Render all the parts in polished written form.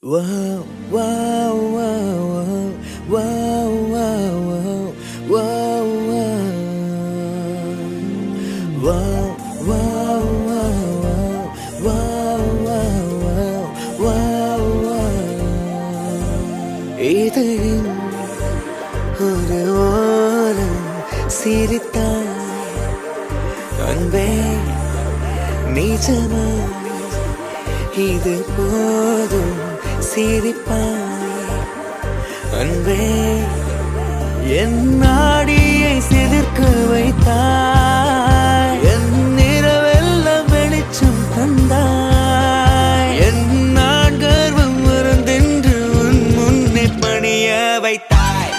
Wow, wow, wow, wow, wow, wow, wow, wow, wow, wow, wow, wow, wow. இதழின் ஒரு ஓரம் சிரித்தாய் அன்பே நிஜமா இது போதும் சிரிப்பாய் அன்பே என் நாடியை சிலிர்க்க வைத்தாய் என் நிறவெல்லாம் வெளிச்சம் தந்தாய் என் நான் கர்வம் மறந்தென்று உன் முன்னே பணிய வைத்தாய்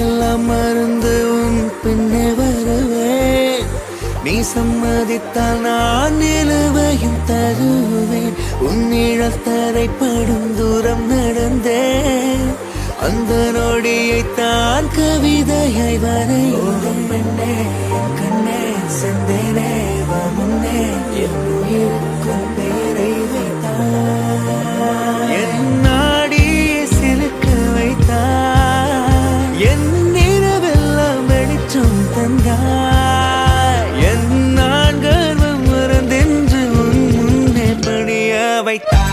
எல்லாம் மறந்து உன் பின்னே வருவேன் நீ சம்மதித்தால் நான் நிலுவையும் தருவேன் உன் நிழல் தரைப்படும் தூரம் நடந்தேன் அந்த நொடியை தான் கவிதையை வரைந்தேன் பெண்ணே என் கண்ணே செந்தேனே வா முன்னே என் உயிருக்கும் பேரை வைத்தாய் என் நாடியை சிலுக்க வைத்தாய் என் நிறவெல்லாம் வெளிச்சம் தந்தாய் என் நான் கர்வம் மறந்தென்று உன் முன்னே பணிய வைத்தாய்